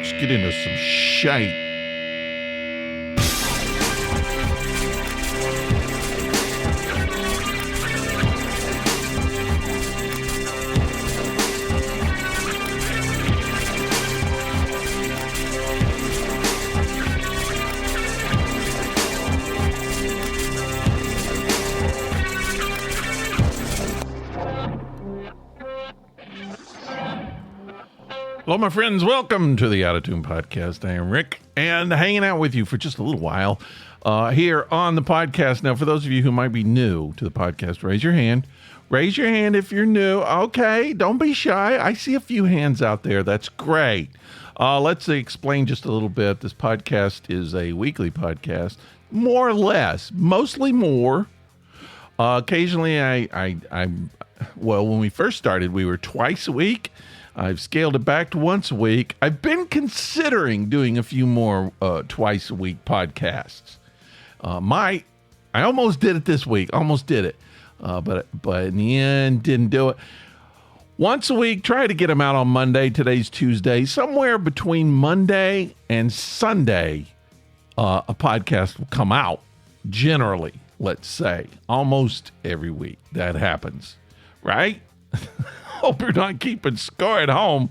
Let's get into some shite. Hello, my friends. Welcome to the Outta Toon Podcast. I am Rick, and hanging out with you for just a little while here on the podcast. Now, for those of you who might be new to the podcast, raise your hand. Raise your hand if you're new. Okay, don't be shy. I see a few hands out there. That's great. Let's explain just a little bit. This podcast is a weekly podcast, more or less, mostly more. Occasionally, well, when we first started, we were twice a week. I've scaled it back to once a week. I've been considering doing a few more twice a week podcasts. I almost did it this week. Almost did it. But in the end, didn't do it. Once a week, try to get them out on Monday. Today's Tuesday. Somewhere between Monday and Sunday, a podcast will come out. Generally, let's say. Almost every week that happens. Right? Hope you're not keeping score at home.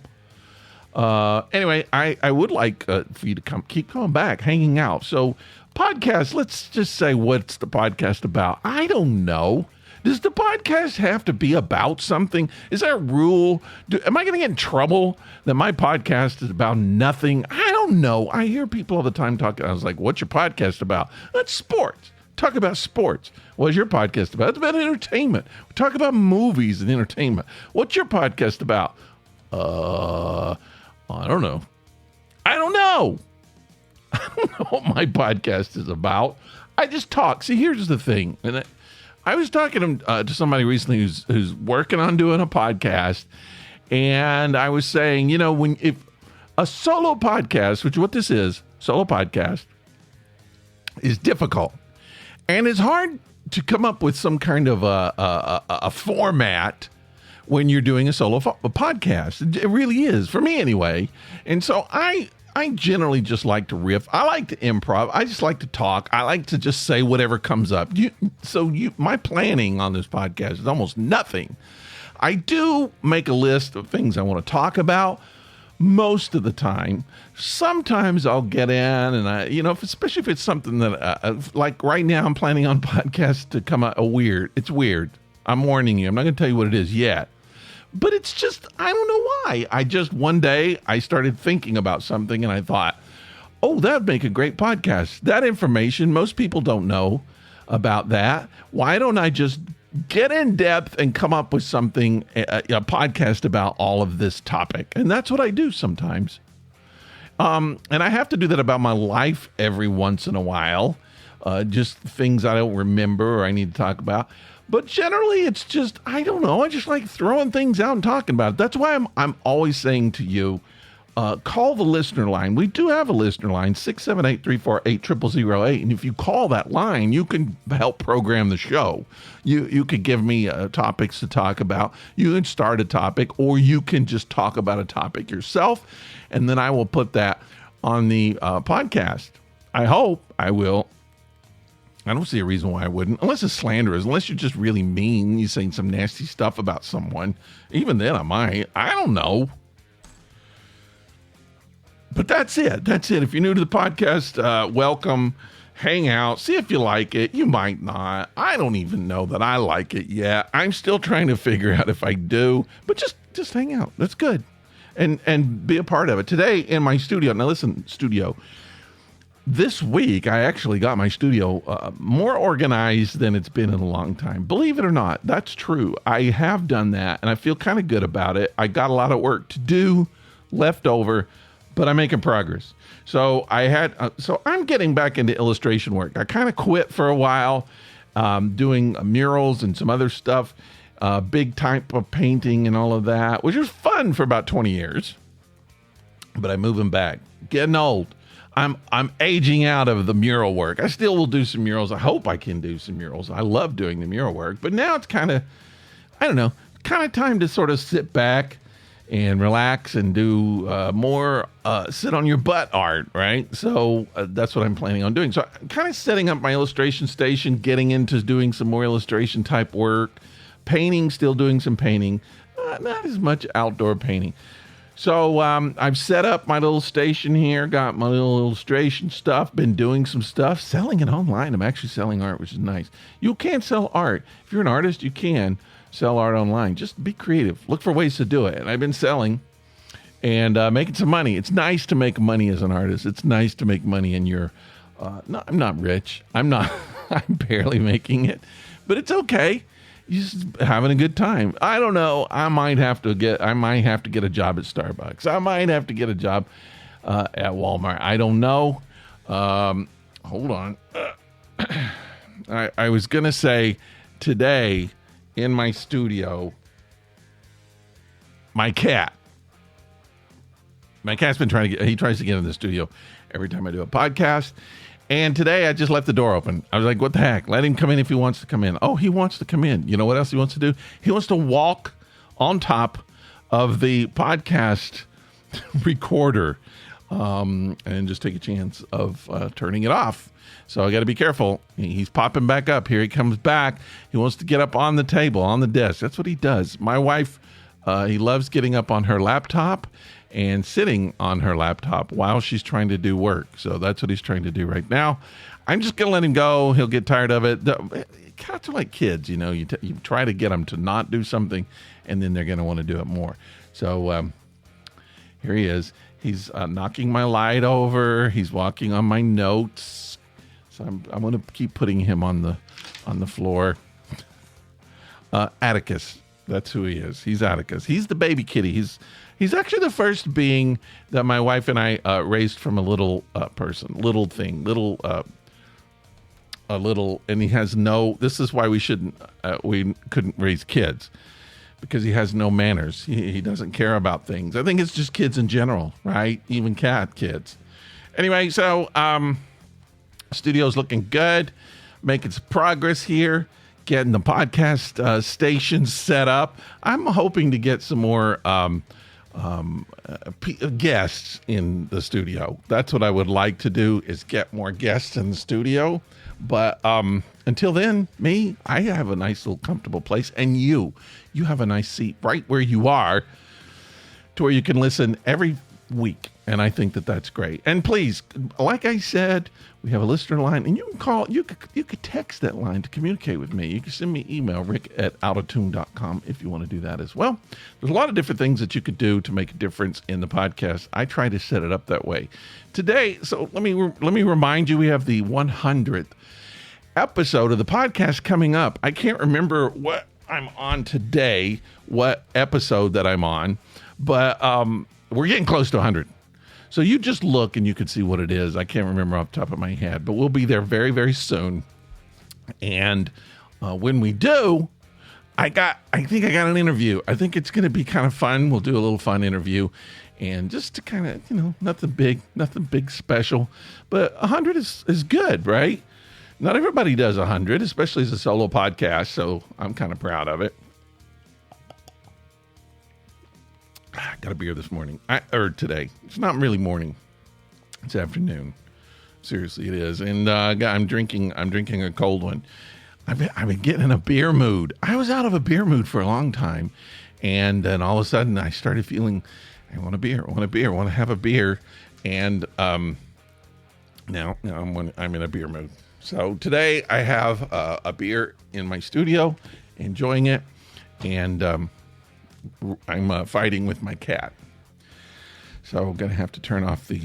Anyway, I would like for you to keep coming back, hanging out. So, podcast, let's just say, what's the podcast about? I don't know. Does the podcast have to be about something? Is there a rule? Am I going to get in trouble that my podcast is about nothing? I don't know. I hear people all the time talking. I was like, what's your podcast about? That's sports. Talk about sports. What's your podcast about? It's about entertainment. We talk about movies and entertainment. What's your podcast about? I don't know. I don't know what my podcast is about. I just talk. See, here's the thing. And I was talking to somebody recently who's working on doing a podcast, and I was saying, if a solo podcast, which is what this is, solo podcast, is difficult. And it's hard to come up with some kind of a format when you're doing a solo podcast. It really is, for me anyway. And so I generally just like to riff. I like to improv. I just like to talk. I like to just say whatever comes up. My planning on this podcast is almost nothing. I do make a list of things I want to talk about. Most of the time. Sometimes I'll get in and especially if it's something that like right now I'm planning on podcasts to come out weird. It's weird. I'm warning you. I'm not going to tell you what it is yet. But it's just, I don't know why. One day I started thinking about something and I thought, oh, that'd make a great podcast. That information, most people don't know about that. Why don't I just get in depth and come up with something, a podcast about all of this topic? And that's what I do sometimes. And I have to do that about my life every once in a while. Just things I don't remember or I need to talk about. But generally, it's just, I don't know. I just like throwing things out and talking about it. That's why I'm always saying to you, call the listener line. We do have a listener line, 678-348-0008. And if you call that line, you can help program the show. You could give me topics to talk about. You can start a topic, or you can just talk about a topic yourself. And then I will put that on the podcast. I hope I will. I don't see a reason why I wouldn't, unless it's slanderous, unless you're just really mean. You're saying some nasty stuff about someone. Even then I might. I don't know. But that's it. That's it. If you're new to the podcast, welcome. Hang out. See if you like it. You might not. I don't even know that I like it yet. I'm still trying to figure out if I do. But just hang out. That's good. And be a part of it. Today in my studio. Now listen, studio. This week, I actually got my studio more organized than it's been in a long time. Believe it or not, that's true. I have done that, and I feel kind of good about it. I got a lot of work to do left over, but I'm making progress. So I'm getting back into illustration work. I kind of quit for a while, doing murals and some other stuff, big type of painting and all of that, which was fun for about 20 years. But I'm moving back, getting old. I'm aging out of the mural work. I still will do some murals. I hope I can do some murals. I love doing the mural work, but now it's kind of, I don't know, kind of time to sort of sit back and relax and do more sit on your butt art, right? So that's what I'm planning on doing. So I'm kind of setting up my illustration station, getting into doing some more illustration type work, painting, still doing some painting, not as much outdoor painting. So I've set up my little station here, got my little illustration stuff, been doing some stuff, selling it online. I'm actually selling art, which is nice. You can sell art. If you're an artist, you can sell art online. Just be creative. Look for ways to do it. And I've been selling and making some money. It's nice to make money as an artist. It's nice to make money in your, no, I'm not rich. I'm barely making it, but it's okay. You're just having a good time. I don't know. I might have to get a job at Starbucks. I might have to get a job at Walmart. I don't know. Hold on. I was going to say today in my studio, my cat's been he tries to get in the studio every time I do a podcast. And today I just left the door open. I was like, what the heck? Let him come in if he wants to come in. Oh, he wants to come in. You know what else he wants to do? He wants to walk on top of the podcast recorder and just take a chance of turning it off. So I got to be careful. He's popping back up. Here he comes back. He wants to get up on the table, on the desk. That's what he does. My wife, he loves getting up on her laptop and sitting on her laptop while she's trying to do work. So that's what he's trying to do right now. I'm just going to let him go. He'll get tired of it. Cats are like kids, you know. You try to get them to not do something, and then they're going to want to do it more. So here he is. He's knocking my light over. He's walking on my notes. So I'm going to keep putting him on the floor. Atticus. That's who he is. He's Atticus. He's the baby kitty. He's actually the first being that my wife and I raised from a little person, little thing, and he has no. This is why we couldn't raise kids, because he has no manners. He doesn't care about things. I think it's just kids in general, right? Even cat kids. Anyway, so studio's looking good, making some progress here. Getting the podcast station set up. I'm hoping to get some more guests in the studio. That's what I would like to do, is get more guests in the studio. But until then, I have a nice little comfortable place, and you have a nice seat right where you are, to where you can listen every week. And I think that that's great. And please, like I said, we have a listener line, and you can call, you could text that line to communicate with me. You can send me email, rick@outtotoon.com, if you want to do that as well. There's a lot of different things that you could do to make a difference in the podcast. I try to set it up that way. Today, so let me remind you, we have the 100th episode of the podcast coming up. I can't remember what I'm on today, what episode that I'm on, but we're getting close to 100. So you just look and you can see what it is. I can't remember off the top of my head, but we'll be there very, very soon. And when we do, I think I got an interview. I think it's going to be kind of fun. We'll do a little fun interview, and just to kind of, nothing big special, but 100 is good, right? Not everybody does 100, especially as a solo podcast. So I'm kind of proud of it. I got a beer this morning, or today. It's not really morning. It's afternoon. Seriously, it is. And I'm drinking a cold one. I've been getting in a beer mood. I was out of a beer mood for a long time, and then all of a sudden I started feeling, I want a beer. I want to have a beer, and now I'm in a beer mood. So today I have a beer in my studio, enjoying it, and I'm fighting with my cat. So I'm going to have to turn off the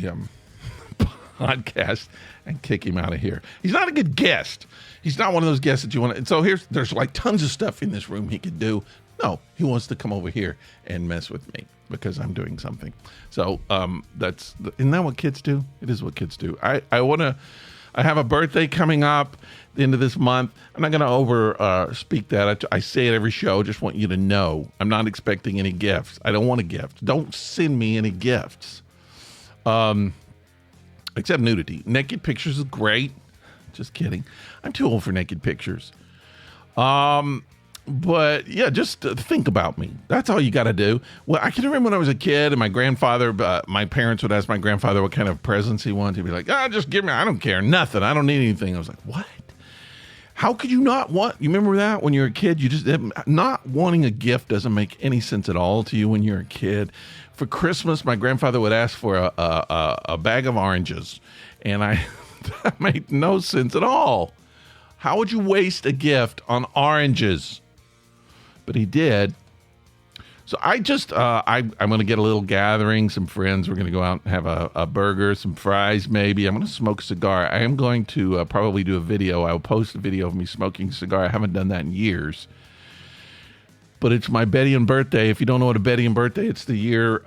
podcast and kick him out of here. He's not a good guest. He's not one of those guests that you want to. And so there's like tons of stuff in this room he could do. No, he wants to come over here and mess with me because I'm doing something. So isn't that what kids do? It is what kids do. I have a birthday coming up the end of this month. I'm not going to speak that. I say it every show. Just want you to know I'm not expecting any gifts. I don't want a gift. Don't send me any gifts. Except nudity. Naked pictures is great. Just kidding. I'm too old for naked pictures. But yeah, just think about me. That's all you got to do. Well, I can remember when I was a kid and my grandfather, my parents would ask my grandfather what kind of presents he wanted. He'd be like, just give me, I don't care, nothing. I don't need anything. I was like, what? How could you not want, you remember that when you were a kid? You just, not wanting a gift doesn't make any sense at all to you when you're a kid. For Christmas, my grandfather would ask for a bag of oranges. And that made no sense at all. How would you waste a gift on oranges? But he did. So I just, I'm going to get a little gathering, some friends. We're going to go out and have a burger, some fries maybe. I'm going to smoke a cigar. I am going to probably do a video. I'll post a video of me smoking a cigar. I haven't done that in years. But it's my Betty-in birthday. If you don't know what a Betty-in birthday, it's the year,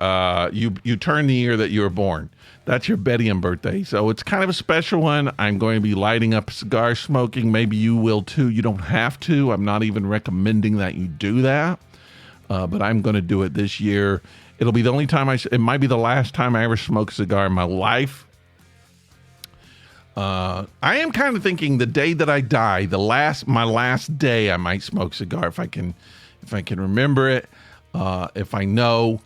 you turn the year that you were born. That's your Betty-in birthday. So it's kind of a special one. I'm going to be lighting up a cigar, smoking. Maybe you will too. You don't have to. I'm not even recommending that you do that. But I'm going to do it this year. It'll be the only time it might be the last time I ever smoke a cigar in my life. I am kind of thinking the day that I die, my last day, I might smoke a cigar if I can remember it. If I know,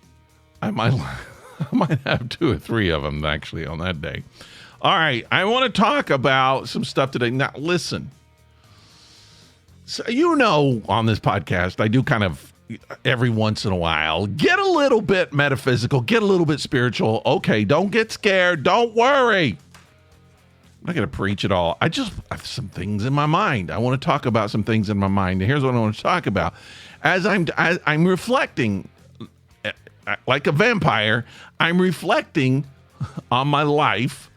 I might have 2 or 3 of them actually on that day. All right, I want to talk about some stuff today. Now, listen. So, on this podcast, I do kind of every once in a while get a little bit metaphysical, get a little bit spiritual. Okay, don't get scared. Don't worry. I'm not going to preach at all. I have some things in my mind. I want to talk about some things in my mind. And here's what I want to talk about. As I'm reflecting, like a vampire, I'm reflecting on my life.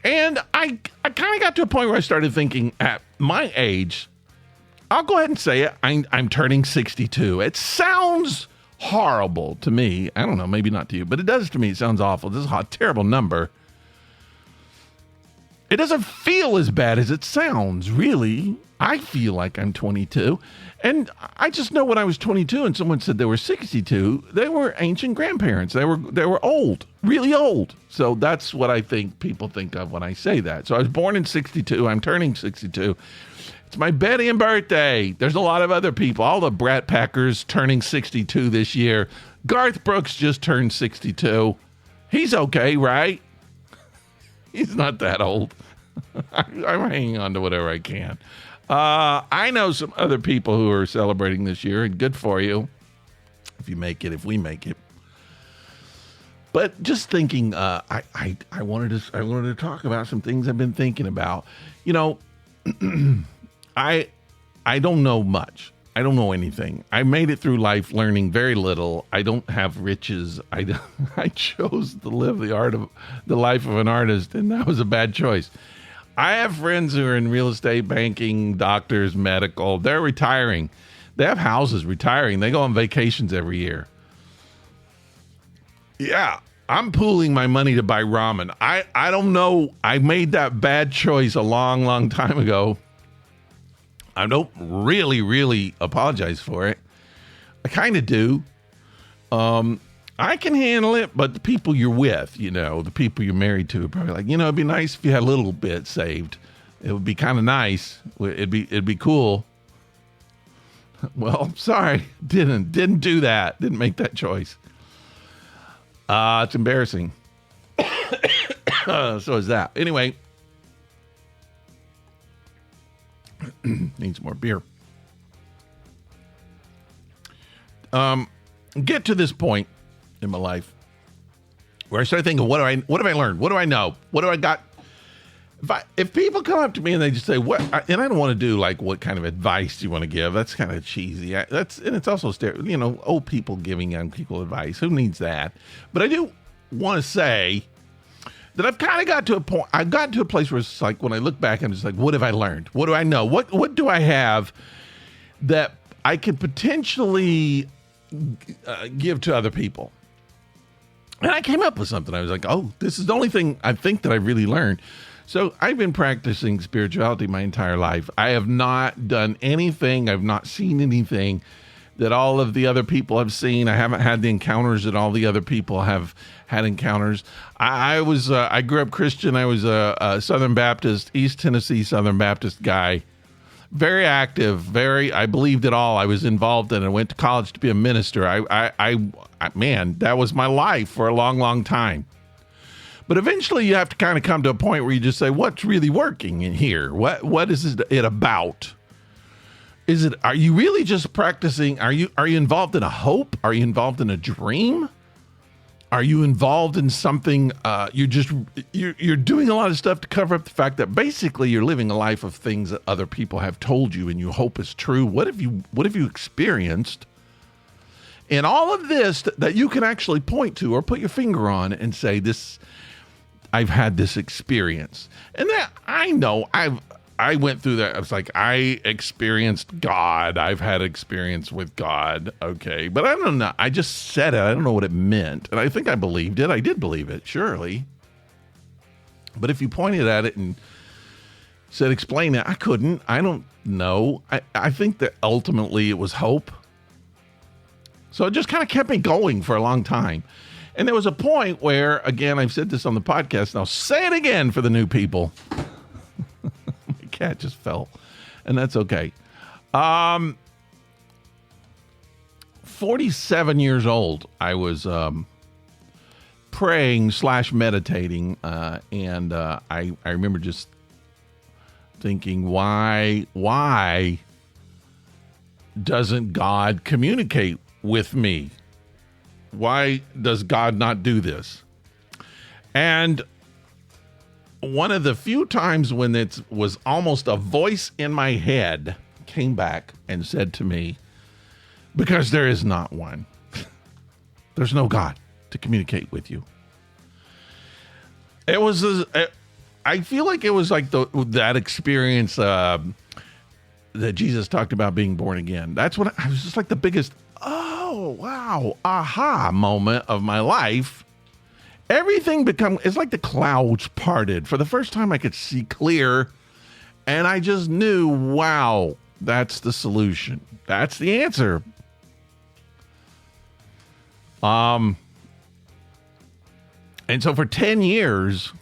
And I kind of got to a point where I started thinking at my age, I'll go ahead and say it, I'm turning 62. It sounds horrible to me. I don't know, maybe not to you, but it does to me. It sounds awful. This is a terrible number. It doesn't feel as bad as it sounds, really. I feel like I'm 22. And I just know when I was 22 and someone said they were 62, they were ancient grandparents. They were old, really old. So that's what I think people think of when I say that. So I was born in 62. I'm turning 62. It's my Betty-in birthday. There's a lot of other people. All the Brat Packers turning 62 this year. Garth Brooks just turned 62. He's okay, right? He's not that old. I'm hanging on to whatever I can. I know some other people who are celebrating this year, and good for you if you make it, if we make it. But just thinking, I wanted to talk about some things I've been thinking about. I don't know much. I don't know anything. I made it through life learning very little. I don't have riches. I chose to live the life of an artist, and that was a bad choice. I have friends who are in real estate, banking, doctors, medical. They're retiring. They have houses retiring. They go on vacations every year. Yeah, I'm pooling my money to buy ramen. I don't know. I made that bad choice a long, long time ago. I don't really apologize for it. I kind of do. I can handle it, but the people you're with, the people you're married to are probably like, it'd be nice if you had a little bit saved. It would be kind of nice. It'd be cool. Well, sorry, didn't do that. Didn't make that choice. It's embarrassing. So is that. Anyway. Needs more beer. Get to this point in my life where I started thinking, what have I learned? What do I know? What do I got? If people come up to me and they just say, and I don't want to do like, what kind of advice do you want to give? That's kind of cheesy. And it's also, old people giving young people advice. Who needs that? But I do want to say that I've kind of got to a point. I've gotten to a place where it's like, when I look back, I'm just like, what have I learned? What do I know? What do I have that I could potentially give to other people? And I came up with something. I was like, oh, this is the only thing I think that I really learned. So I've been practicing spirituality my entire life. I have not done anything. I've not seen anything that all of the other people have seen. I haven't had the encounters that all the other people have had encounters. I grew up Christian. I was a Southern Baptist, East Tennessee Southern Baptist guy very active, I believed it all. I was involved in it. I went to college to be a minister. Man, that was my life for a long, long time. But eventually you have to kind of come to a point where you just say, what's really working in here? What is it about? Are you really just practicing? Are you involved in a hope? Are you involved in a dream? Are you involved in something? You're doing a lot of stuff to cover up the fact that basically you're living a life of things that other people have told you and you hope is true. What have you experienced? And all of this that you can actually point to or put your finger on and say, I've had this experience. And that I know I went through that. I was like, I experienced God. I've had experience with God. Okay. But I don't know. I just said it. I don't know what it meant. And I think I believed it. I did believe it, surely. But if you pointed at it and said, explain it, I couldn't. I don't know. I think that ultimately it was hope. So it just kind of kept me going for a long time. And there was a point where, again, I've said this on the podcast, and I'll say it again for the new people. My cat just fell, and that's okay. 47 years old, I was praying / meditating, and I remember just thinking, why doesn't God communicate with me? Why does God not do this? And one of the few times when it was almost a voice in my head came back and said to me, because there is not one. There's no God to communicate with you. It was, I feel like it was like that experience that Jesus talked about being born again. That's what I was just like the biggest, oh, wow, aha moment of my life. Everything it's like the clouds parted. For the first time I could see clear, and I just knew, wow, that's the solution. That's the answer. And so for 10 years,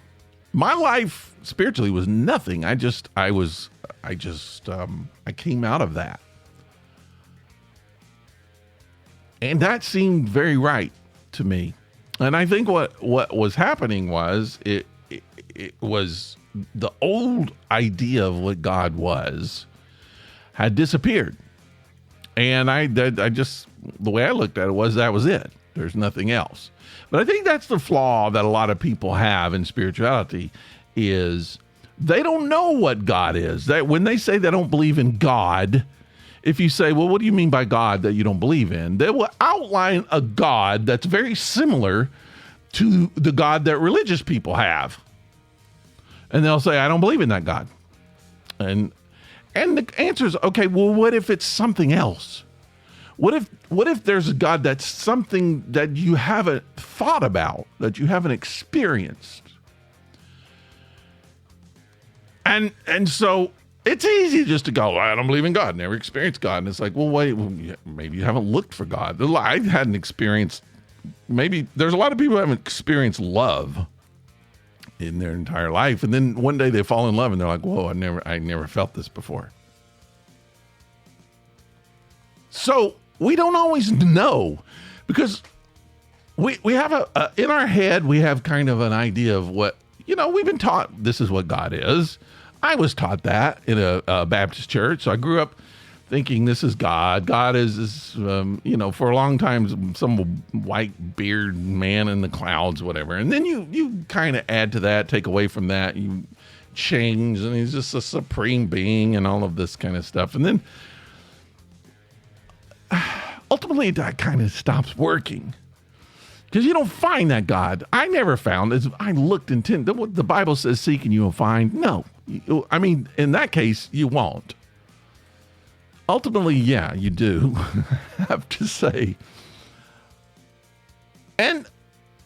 my life spiritually was nothing. I came out of that. And that seemed very right to me. And I think what was happening was it was the old idea of what God had disappeared. And I just, the way I looked at it was that was it. There's nothing else. But I think that's the flaw that a lot of people have in spirituality is they don't know what God is. That when they say they don't believe in God, if you say, well, what do you mean by God that you don't believe in? They will outline a God that's very similar to the God that religious people have. And they'll say, I don't believe in that God. And the answer is, okay, well, what if it's something else? What if there's a God that's something that you haven't thought about, that you haven't experienced? And so it's easy just to go, I don't believe in God, never experienced God. And it's like, well, wait, maybe you haven't looked for God. I hadn't experienced, maybe there's a lot of people who haven't experienced love in their entire life. And then one day they fall in love and they're like, whoa, I never felt this before. So we don't always know because we have in our head, we have kind of an idea of what, we've been taught this is what God is. I was taught that in a Baptist church. So I grew up thinking this is God. God is for a long time, some white beard man in the clouds, whatever. And then you kind of add to that, take away from that, you change, and he's just a supreme being and all of this kind of stuff. And then ultimately that kind of stops working because you don't find that God. I never found this. I looked intently. What the Bible says, seek and you will find. No, I mean, in that case, you won't. Ultimately, yeah, you do have to say. And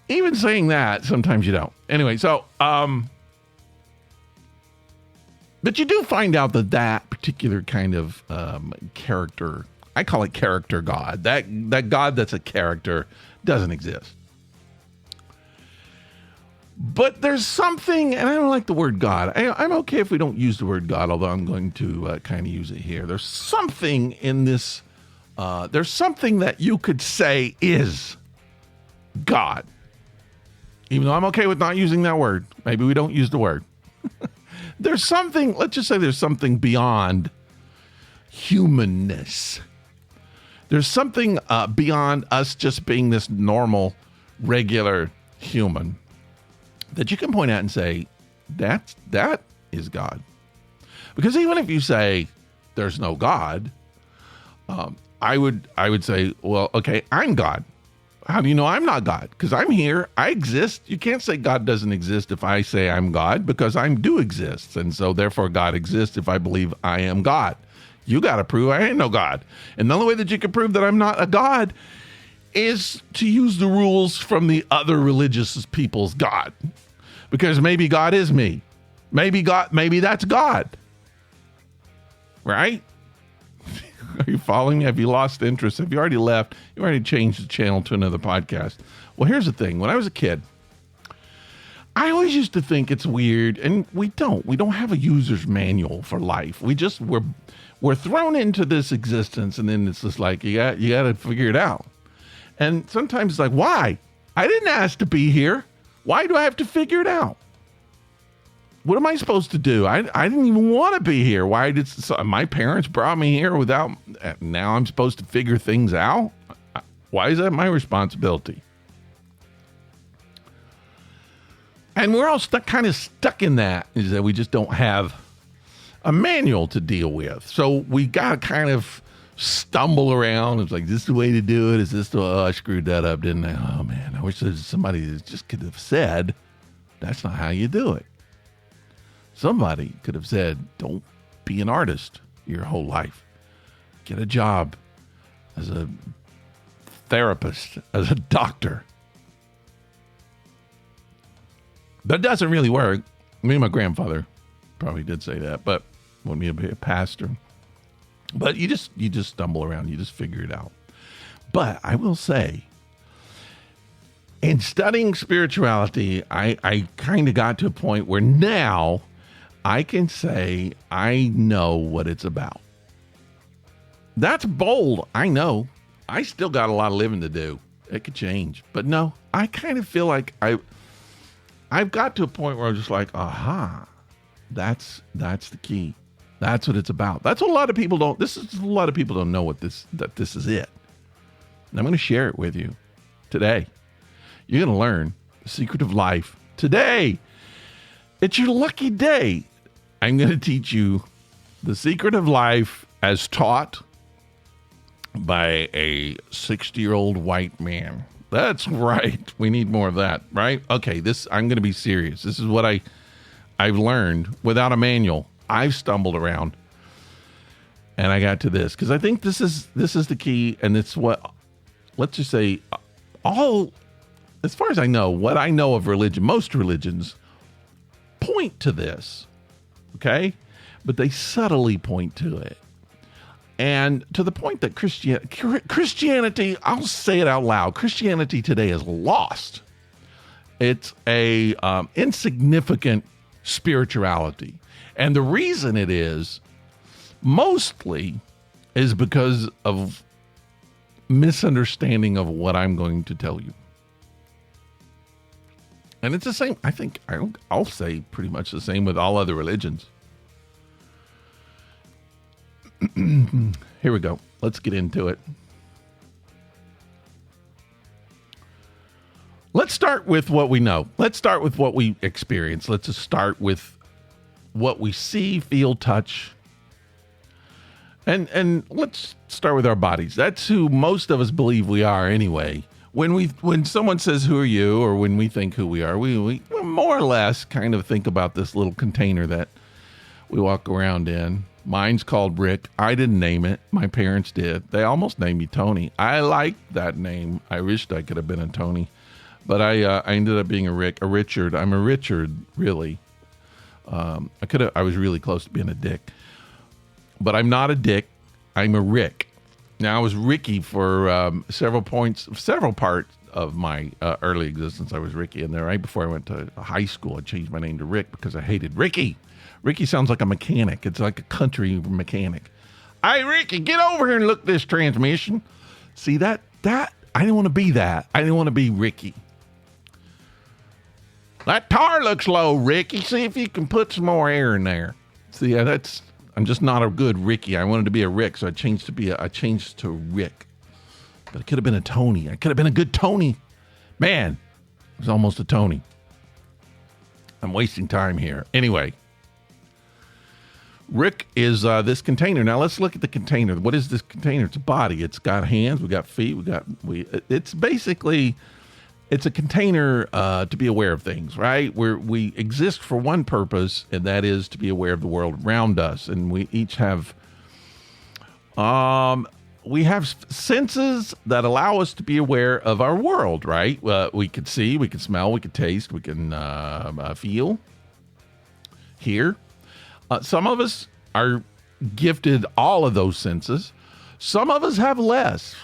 even saying that, sometimes you don't. Anyway, so, but you do find out that particular kind of character, I call it character God, that God that's a character doesn't exist. But there's something, and I don't like the word God. I'm okay if we don't use the word God, although I'm going to kind of use it here. There's something in this, there's something that you could say is God. Even though I'm okay with not using that word. Maybe we don't use the word. There's something, let's just say there's something beyond humanness. There's something beyond us just being this normal, regular human that you can point out and say, that is God. Because even if you say there's no God, I would say, well, okay, I'm God. How do you know I'm not God? Because I'm here. I exist. You can't say God doesn't exist if I say I'm God, because I do exist. And so therefore God exists if I believe I am God. You got to prove I ain't no God. And the only way that you can prove that I'm not a God is to use the rules from the other religious people's God. Because maybe God is me. Maybe that's God. Right? Are you following me? Have you lost interest? Have you already left? You already changed the channel to another podcast. Well, here's the thing. When I was a kid, I always used to think it's weird, and we don't have a user's manual for life. We're thrown into this existence, and then it's just like, you got to figure it out. And sometimes it's like, why? I didn't ask to be here. Why do I have to figure it out? What am I supposed to do? I didn't even want to be here. Why did my parents brought me here without? Now I'm supposed to figure things out? Why is that my responsibility? And we're all kind of stuck in that, is that we just don't have a manual to deal with. So we got to kind of stumble around. It's like, is this the way to do it? Is this I screwed that up, didn't I? Oh man, I wish there was somebody that just could have said, that's not how you do it. Somebody could have said, don't be an artist your whole life. Get a job as a therapist, as a doctor. That doesn't really work. Me and my grandfather probably did say that, but want me to be a pastor. But you just stumble around. You just figure it out. But I will say, in studying spirituality, I kind of got to a point where now I can say I know what it's about. That's bold. I know. I still got a lot of living to do. It could change. But no, I kind of feel like I've got to a point where I'm just like, aha, that's the key. That's what it's about. That's what a lot of people don't. A lot of people don't know that this is it. And I'm going to share it with you today. You're going to learn the secret of life today. It's your lucky day. I'm going to teach you the secret of life as taught by a 60-year-old white man. That's right. We need more of that, right? Okay, I'm going to be serious. This is what I've learned without a manual. I've stumbled around, and I got to this because I think this is the key, and it's what, let's just say, as far as I know, what I know of religion, most religions point to this, okay? But they subtly point to it. And to the point that Christianity, I'll say it out loud, Christianity today is lost. It's a insignificant spirituality. And the reason it is mostly is because of misunderstanding of what I'm going to tell you. And it's the same, I think, I'll say pretty much the same with all other religions. Here we go. Let's get into it. Let's start with what we know. Let's start with what we experience. Let's just start with what we see, feel, touch. And let's start with our bodies. That's who most of us believe we are anyway. When someone says, who are you? Or when we think who we are, we more or less kind of think about this little container that we walk around in. Mine's called Rick. I didn't name it. My parents did. They almost named me Tony. I like that name. I wished I could have been a Tony. But I ended up being a Richard. I'm a Richard, really. I was really close to being a Dick. But I'm not a Dick. I'm a Rick. Now, I was Ricky for several parts of my early existence, I was Ricky. And then right before I went to high school, I changed my name to Rick because I hated Ricky. Ricky sounds like a mechanic. It's like a country mechanic. Hey, Ricky, get over here and look at this transmission. See, that I didn't want to be that. I didn't want to be Ricky. That tire looks low, Ricky. See if you can put some more air in there. See, I'm just not a good Ricky. I wanted to be a Rick, so I changed to Rick. But it could have been a Tony. I could have been a good Tony. Man, it was almost a Tony. I'm wasting time here. Anyway, Rick is this container. Now let's look at the container. What is this container? It's a body. It's got hands. We got feet. It's basically, it's a container to be aware of things, right? We exist for one purpose, and that is to be aware of the world around us. And we each have, we have senses that allow us to be aware of our world, right? We could see, we can smell, we can taste, we can feel, hear. Some of us are gifted all of those senses. Some of us have less.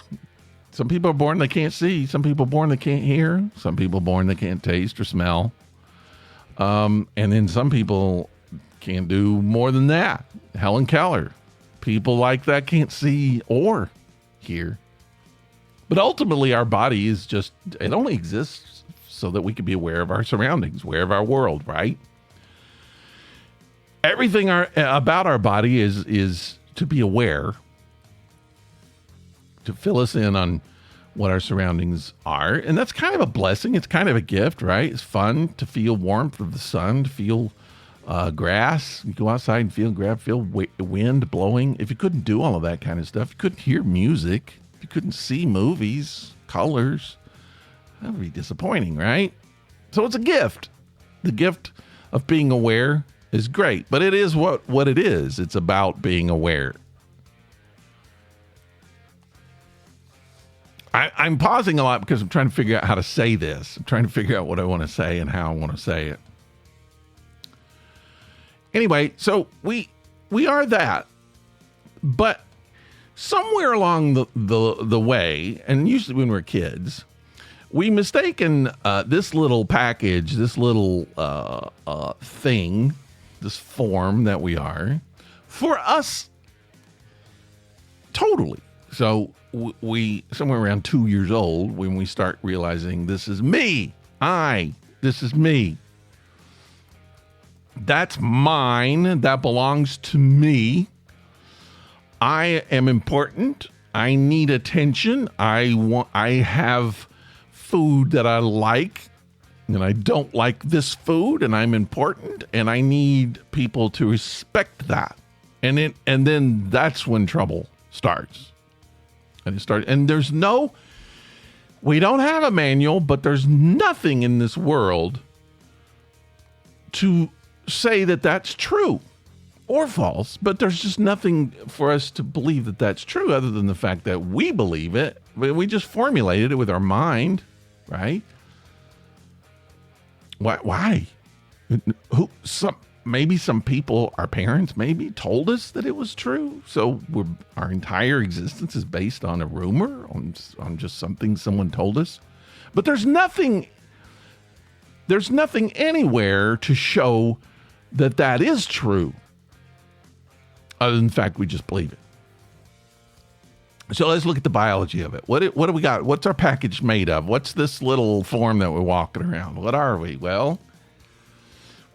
Some people are born they can't see. Some people are born they can't hear. Some people are born they can't taste or smell. And then some people can't do more than that. Helen Keller. People like that can't see or hear. But ultimately, our body is just, it only exists so that we can be aware of our surroundings, aware of our world, right? Everything about our body is to be aware, to fill us in on what our surroundings are. And that's kind of a blessing. It's kind of a gift, right? It's fun to feel warmth of the sun, to feel grass. You go outside and feel wind blowing. If you couldn't do all of that kind of stuff, you couldn't hear music, if you couldn't see movies, colors, that would be disappointing, right? So it's a gift. The gift of being aware is great, but it is what it is. It's about being aware. I'm pausing a lot because I'm trying to figure out how to say this. I'm trying to figure out what I want to say and how I want to say it. Anyway, so we are that, but somewhere along the way, and usually when we're kids, we mistaken this little package, this little thing, this form that we are, for us totally. So we somewhere around 2 years old, when we start realizing this is me, this is me. That's mine. That belongs to me. I am important. I need attention. I have food that I like, and I don't like this food, and I'm important, and I need people to respect that. And then that's when trouble starts. And we don't have a manual, but there's nothing in this world to say that that's true or false, but there's just nothing for us to believe that that's true other than the fact that we believe it. We just formulated it with our mind, right? Why? Maybe some people, our parents maybe told us that it was true. So our entire existence is based on a rumor, on just something someone told us. But there's nothing anywhere to show that is true. Other than the fact we just believe it. So let's look at the biology of it. What do we got? What's our package made of? What's this little form that we're walking around? What are we? Well,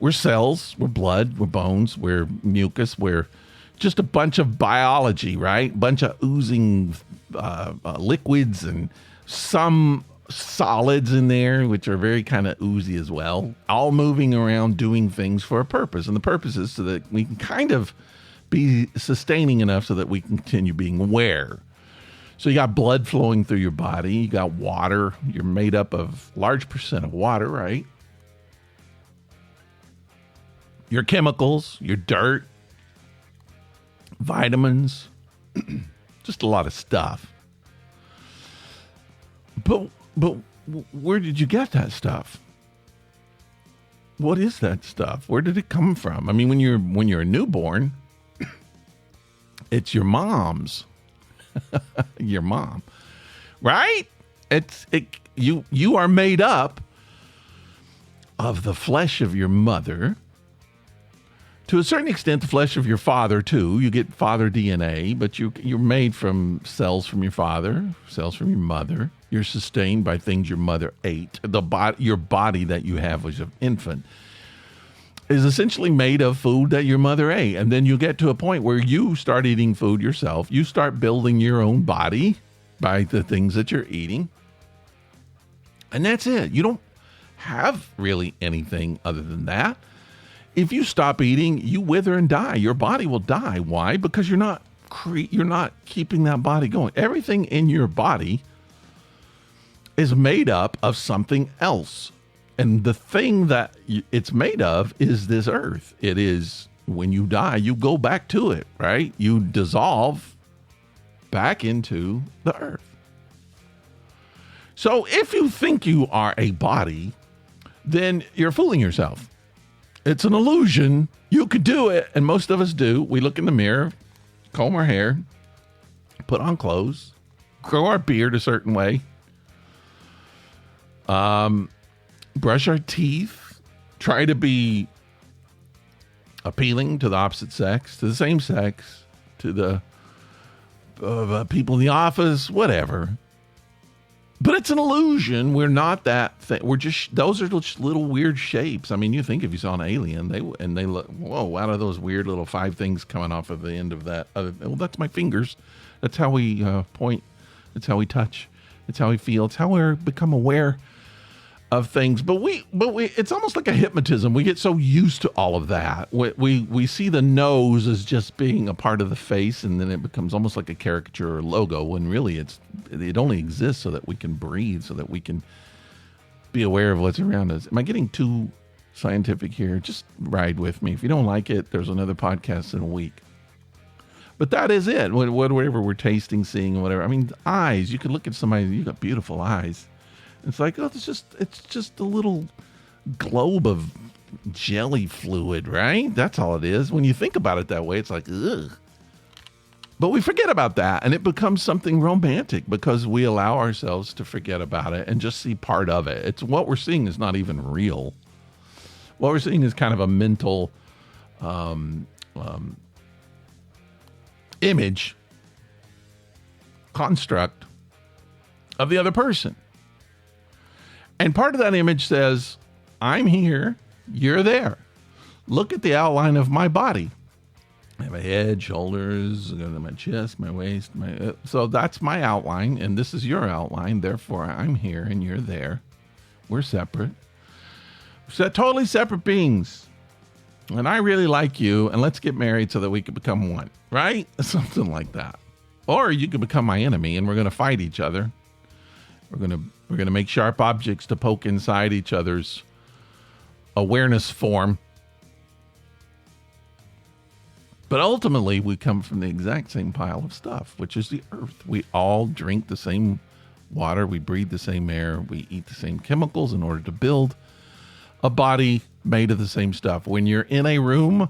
we're cells, we're blood, we're bones, we're mucus, we're just a bunch of biology, right? Bunch of oozing liquids and some solids in there, which are very kind of oozy as well, all moving around doing things for a purpose. And the purpose is so that we can kind of be sustaining enough so that we can continue being aware. So you got blood flowing through your body. You got water. You're made up of large percent of water, right? Your chemicals, your dirt, vitamins, just a lot of stuff. But where did you get that stuff? What is that stuff? Where did it come from? I mean, when you're a newborn, it's your mom's. Your mom, right? you are made up of the flesh of your mother. To a certain extent, the flesh of your father, too. You get father DNA, but you're made from cells from your father, cells from your mother. You're sustained by things your mother ate. Your body that you have as an infant is essentially made of food that your mother ate. And then you get to a point where you start eating food yourself. You start building your own body by the things that you're eating. And that's it. You don't have really anything other than that. If you stop eating, you wither and die. Your body will die. Why? Because you're not keeping that body going. Everything in your body is made up of something else. And the thing that it's made of is this earth. It is, when you die, you go back to it, right? You dissolve back into the earth. So if you think you are a body, then you're fooling yourself. It's an illusion. You could do it, and most of us do. We look in the mirror, comb our hair, put on clothes, grow our beard a certain way, brush our teeth, try to be appealing to the opposite sex, to the same sex, to the people in the office, whatever. But it's an illusion. We're not that thing. We're just, those are just little weird shapes. I mean, you think if you saw an alien, they look, whoa, out of those weird little 5 things coming off of the end of that. Well, that's my fingers. That's how we point. That's how we touch. It's how we feel. It's how we become aware of things. But we, it's almost like a hypnotism. We get so used to all of that. We see the nose as just being a part of the face, and then it becomes almost like a caricature or logo, when really it only exists so that we can breathe, so that we can be aware of what's around us. Am I getting too scientific here? Just ride with me. If you don't like it, there's another podcast in a week. But that is it. Whatever we're tasting, seeing, whatever. I mean, eyes. You could look at somebody, you got beautiful eyes. It's like, oh, it's just a little globe of jelly fluid, right? That's all it is. When you think about it that way, it's like, ugh. But we forget about that, and it becomes something romantic because we allow ourselves to forget about it and just see part of it. It's what we're seeing is not even real. What we're seeing is kind of a mental image, construct of the other person. And part of that image says, I'm here, you're there. Look at the outline of my body. I have a head, shoulders, my chest, my waist. So that's my outline, and this is your outline. Therefore, I'm here and you're there. We're separate. We're totally separate beings. And I really like you, and let's get married so that we can become one, right? Something like that. Or you could become my enemy, and we're going to fight each other. We're going to make sharp objects to poke inside each other's awareness form. But ultimately, we come from the exact same pile of stuff, which is the earth. We all drink the same water. We breathe the same air. We eat the same chemicals in order to build a body made of the same stuff. When you're in a room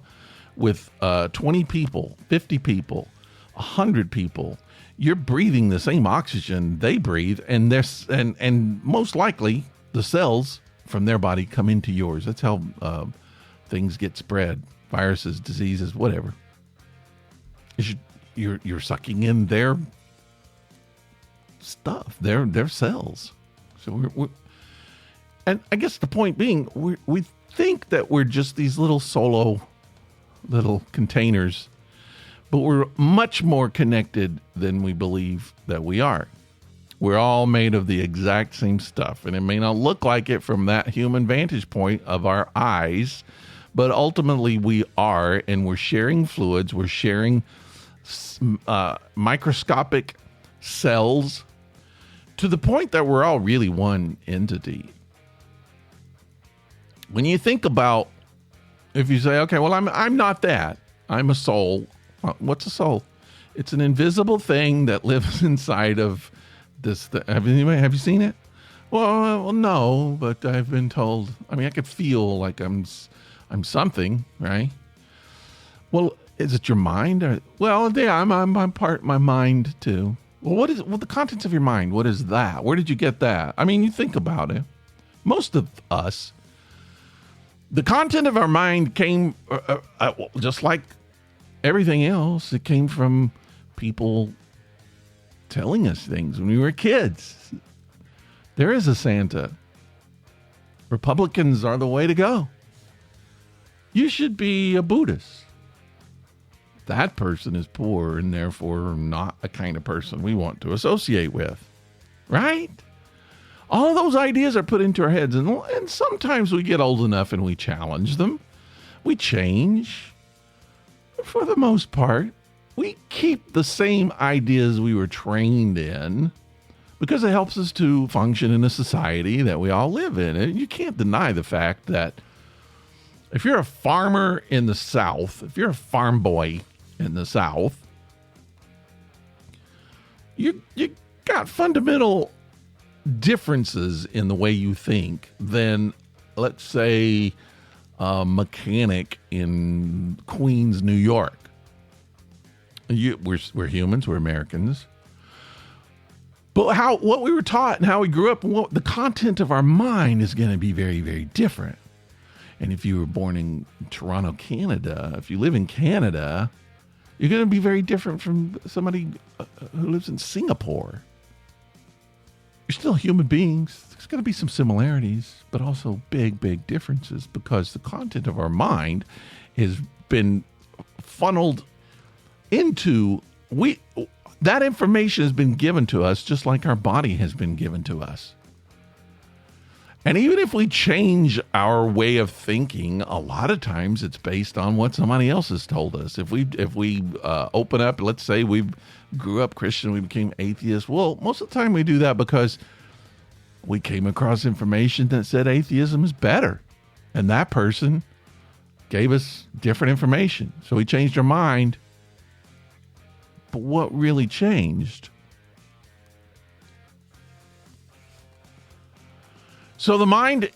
with 20 people, 50 people, 100 people, you're breathing the same oxygen they breathe, and most likely the cells from their body come into yours. That's how things get spread, viruses, diseases, whatever. You're sucking in their stuff, their cells. So we're and I guess the point being, we think that we're just these little solo little containers, but we're much more connected than we believe that we are. We're all made of the exact same stuff, and it may not look like it from that human vantage point of our eyes, but ultimately we are, and we're sharing fluids, we're sharing microscopic cells to the point that we're all really one entity. When you think about, if you say, okay, well, I'm not that. I'm a soul. What's a soul? It's an invisible thing that lives inside of this. Have you seen it? Well, no, but I've been told. I mean, I could feel like I'm something, right? Well, is it your mind? Well, yeah, I'm part my mind too. Well, the contents of your mind? What is that? Where did you get that? I mean, you think about it. Most of us, the content of our mind came, just like everything else, it came from people telling us things when we were kids. There is a Santa. Republicans are the way to go. You should be a Buddhist. That person is poor and therefore not a kind of person we want to associate with. Right? All of those ideas are put into our heads, and sometimes we get old enough and we challenge them. We change. For the most part, we keep the same ideas we were trained in because it helps us to function in a society that we all live in. And you can't deny the fact that if you're a farmer in the South, if you're a farm boy in the South, you got fundamental differences in the way you think than, let's say, a mechanic in Queens, New York. We're humans, we're Americans. But what we were taught and how we grew up, the content of our mind is going to be very, very different. And if you were born in Toronto, Canada, if you live in Canada, you're going to be very different from somebody who lives in Singapore. You're still human beings. There's going to be some similarities, but also big, big differences because the content of our mind has been funneled into, that information has been given to us just like our body has been given to us. And even if we change our way of thinking, a lot of times it's based on what somebody else has told us. If we open up, let's say we grew up Christian, we became atheists. Well, most of the time we do that because we came across information that said atheism is better. And that person gave us different information. So we changed our mind. But what really changed? So the mind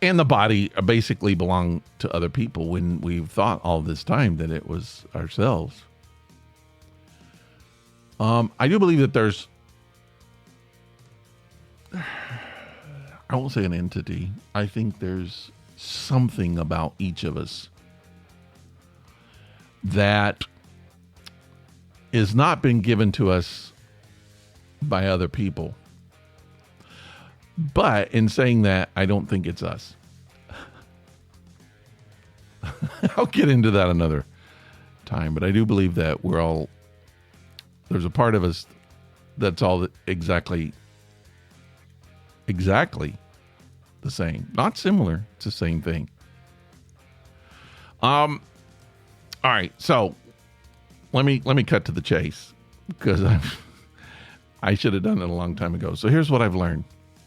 and the body basically belong to other people when we've thought all this time that it was ourselves. I do believe that there's, I won't say an entity. I think there's something about each of us that is not been given to us by other people. But in saying that, I don't think it's us. I'll get into that another time, but I do believe that there's a part of us that's all exactly the same. Not similar, it's the same thing. All right, so let me cut to the chase because I should have done it a long time ago. So here's what I've learned.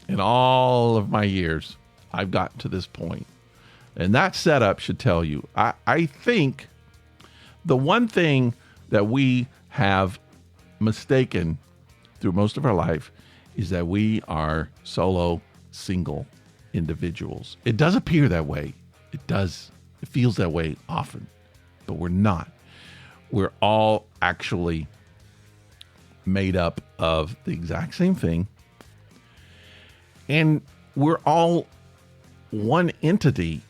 In all of my years, I've got to this point. And that setup should tell you. I think the one thing that we have mistaken through most of our life is that we are solo, single individuals. It does appear that way. It does. It feels that way often. But we're not. We're all actually made up of the exact same thing. And we're all one entity,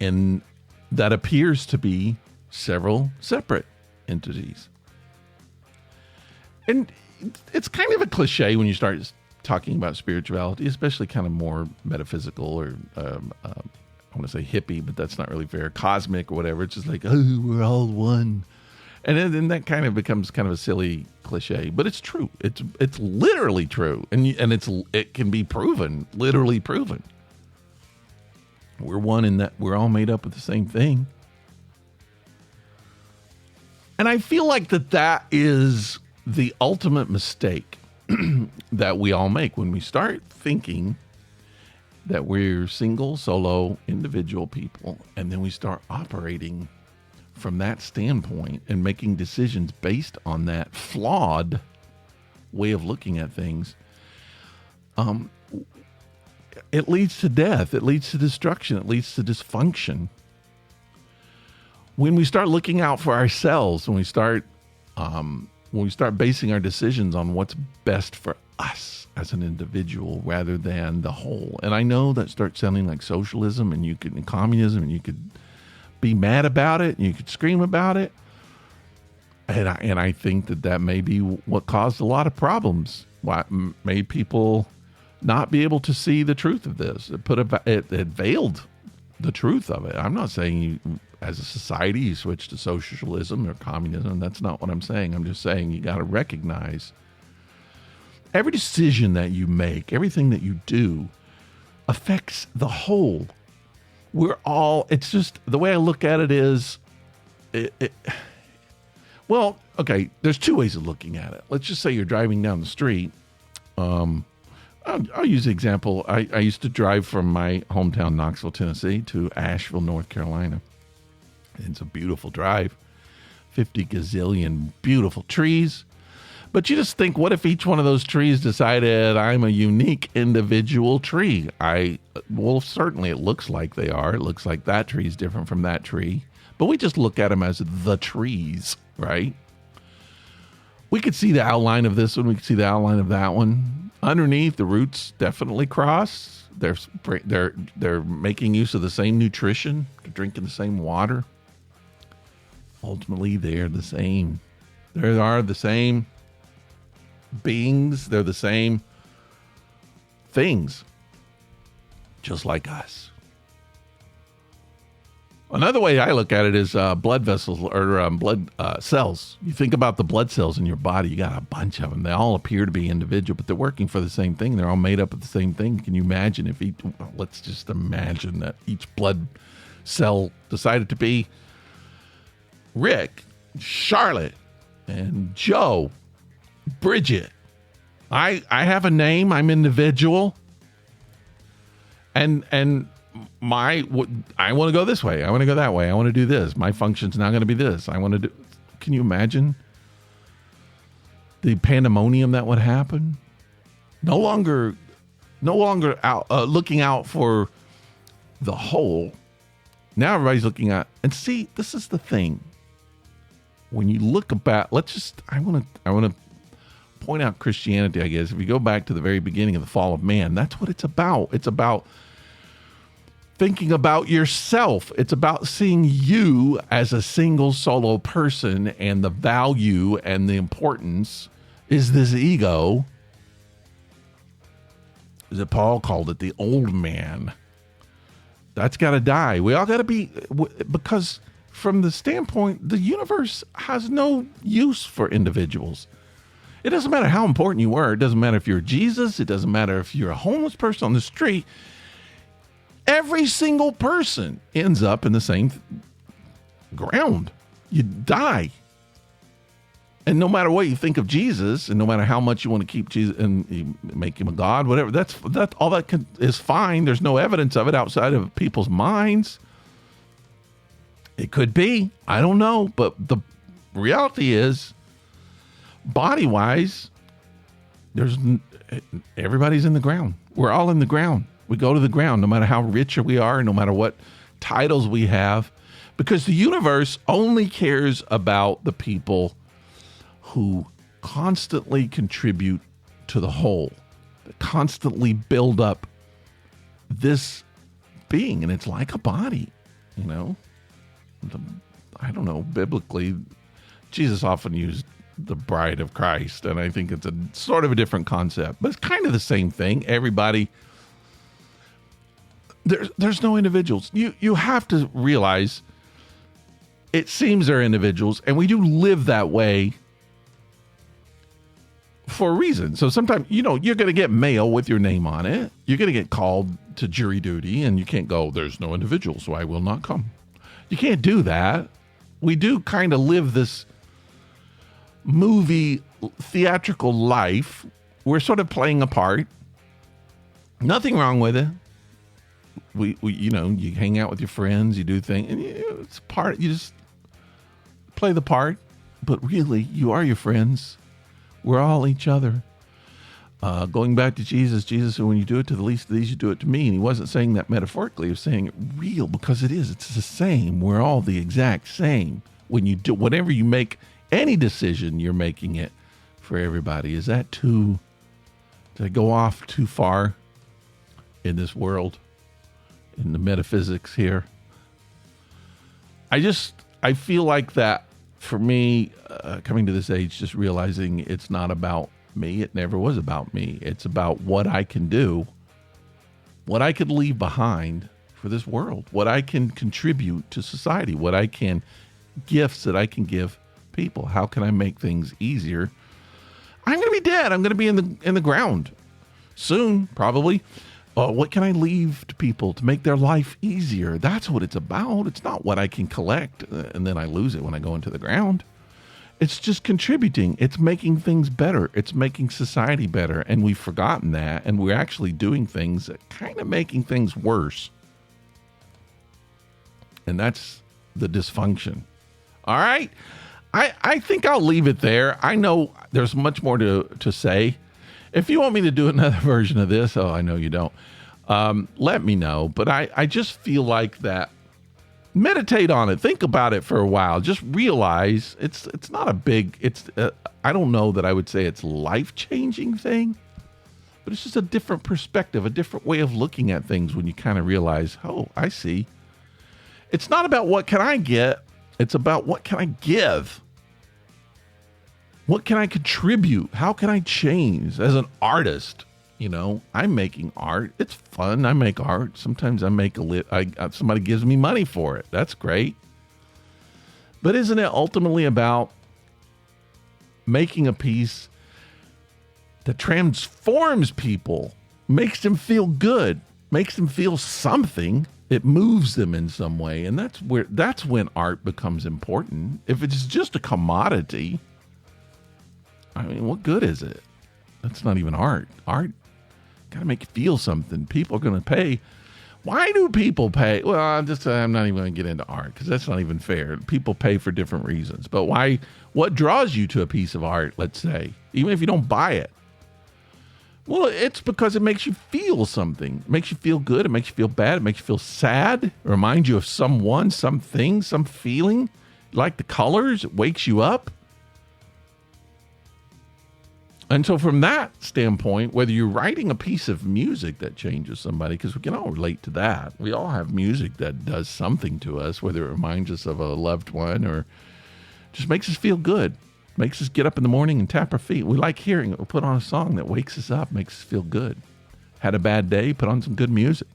and that appears to be several separate entities. And it's kind of a cliche when you start talking about spirituality, especially kind of more metaphysical or I want to say hippie, but that's not really fair, cosmic or whatever. It's just like, oh, we're all one. And then that kind of becomes kind of a silly cliche, but it's true. It's literally true, and it can be proven, literally proven. We're one in that we're all made up of the same thing, and I feel like that is the ultimate mistake that we all make when we start thinking that we're single, solo, individual people, and then we start operating from that standpoint and making decisions based on that flawed way of looking at things. It leads to death. It leads to destruction. It leads to dysfunction. When we start looking out for ourselves, when we start when we start basing our decisions on what's best for us as an individual rather than the whole. And I know that starts sounding like socialism and communism, and you could be mad about it and you could scream about it. And I think that may be what caused a lot of problems. What made people not be able to see the truth of this. It veiled the truth of it. I'm not saying you, as a society, you switch to socialism or communism. That's not what I'm saying. I'm just saying you got to recognize every decision that you make, everything that you do affects the whole. It's just, the way I look at it is, well, okay, there's two ways of looking at it. Let's just say you're driving down the street. I'll use the example. I used to drive from my hometown, Knoxville, Tennessee, to Asheville, North Carolina. It's a beautiful drive, 50 gazillion beautiful trees. But you just think, what if each one of those trees decided I'm a unique individual tree? Well, certainly it looks like they are. It looks like that tree is different from that tree. But we just look at them as the trees, right? We could see the outline of this one. We could see the outline of that one. Underneath, the roots definitely cross. They're making use of the same nutrition. They're drinking the same water. Ultimately, they're the same. They are the same beings. They're the same things, just like us. Another way I look at it is blood vessels or blood cells. You think about the blood cells in your body. You got a bunch of them. They all appear to be individual, but they're working for the same thing. They're all made up of the same thing. Can you imagine if let's just imagine that each blood cell decided to be Rick, Charlotte, and Joe, Bridget. I have a name. I'm individual. And I want to go this way. I want to go that way. I want to do this. My function's now going to be this. Can you imagine the pandemonium that would happen? No longer looking out for the whole. Now everybody's looking at, and see, this is the thing. When you look about, I want to point out Christianity, I guess. If you go back to the very beginning of the fall of man, that's what it's about. It's about thinking about yourself. It's about seeing you as a single solo person, and the value and the importance is this ego. As Paul called it, the old man. That's got to die. We all got to be, because from the standpoint, the universe has no use for individuals. It doesn't matter how important you are. It doesn't matter if you're Jesus. It doesn't matter if you're a homeless person on the street. Every single person ends up in the same ground. You die. And no matter what you think of Jesus, and no matter how much you want to keep Jesus and you make him a God, whatever, that's all is fine. There's no evidence of it outside of people's minds. It could be. I don't know. But the reality is, body-wise, everybody's in the ground. We're all in the ground. We go to the ground, no matter how rich we are, no matter what titles we have, because the universe only cares about the people who constantly contribute to the whole, that constantly build up this being. And it's like a body, I don't know, biblically, Jesus often used the bride of Christ, and I think it's a sort of a different concept, but it's kind of the same thing. Everybody, there's no individuals. You have to realize it seems they're individuals, and we do live that way for a reason. So sometimes, you're going to get mail with your name on it. You're going to get called to jury duty, and you can't go, there's no individual, so I will not come. You can't do that. We do kind of live this movie theatrical life. We're sort of playing a part. Nothing wrong with it. We you hang out with your friends, you do things, and it's part. You just play the part, but really, you are your friends. We're all each other. Going back to Jesus said, when you do it to the least of these, you do it to me. And he wasn't saying that metaphorically. He was saying it real, because it is. It's the same. We're all the exact same. When you do whatever you make any decision, you're making it for everybody. Is that did I go off too far in this world, in the metaphysics here? I feel like that for me, coming to this age, just realizing it's not about me. It never was about me. It's about what I can do, what I could leave behind for this world, what I can contribute to society, gifts that I can give people. How can I make things easier? I'm going to be dead. I'm going to be in the ground soon, probably. What can I leave to people to make their life easier? That's what it's about. It's not what I can collect and then I lose it when I go into the ground. It's just contributing. It's making things better. It's making society better. And we've forgotten that. And we're actually doing things that kind of making things worse. And that's the dysfunction. All right. I think I'll leave it there. I know there's much more to say. If you want me to do another version of this, I know you don't, let me know. But I just feel like that. Meditate on it. Think about it for a while. Just realize it's not a big, I don't know that I would say it's life-changing thing, but it's just a different perspective, a different way of looking at things when you kind of realize, oh, I see. It's not about what can I get. It's about what can I give? What can I contribute? How can I change as an artist? I'm making art. It's fun. I make art. Sometimes I make somebody gives me money for it. That's great. But isn't it ultimately about making a piece that transforms people, makes them feel good, makes them feel something? It moves them in some way. And that's when art becomes important. If it's just a commodity, I mean, what good is it? That's not even art. Art got to make you feel something. People are going to pay. Why do people pay? Well, I'm not even going to get into art because that's not even fair. People pay for different reasons. But why? What draws you to a piece of art, let's say, even if you don't buy it? Well, it's because it makes you feel something. It makes you feel good. It makes you feel bad. It makes you feel sad. It reminds you of someone, something, some feeling. You like the colors. It wakes you up. And so from that standpoint, whether you're writing a piece of music that changes somebody, because we can all relate to that. We all have music that does something to us, whether it reminds us of a loved one or just makes us feel good, makes us get up in the morning and tap our feet. We like hearing it. We'll put on a song that wakes us up, makes us feel good. Had a bad day, put on some good music.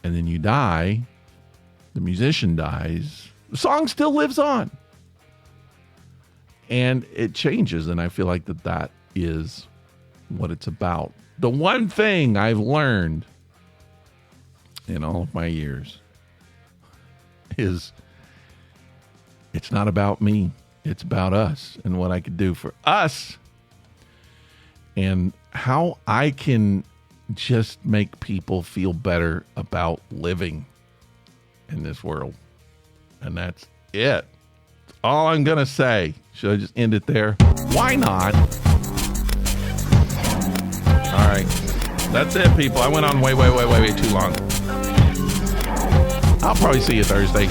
And then you die, the musician dies, the song still lives on. And it changes, and I feel like that is what it's about. The one thing I've learned in all of my years is it's not about me. It's about us and what I could do for us and how I can just make people feel better about living in this world. And that's it. All I'm going to say. Should I just end it there? Why not? All right. That's it, people. I went on way too long. I'll probably see you Thursday.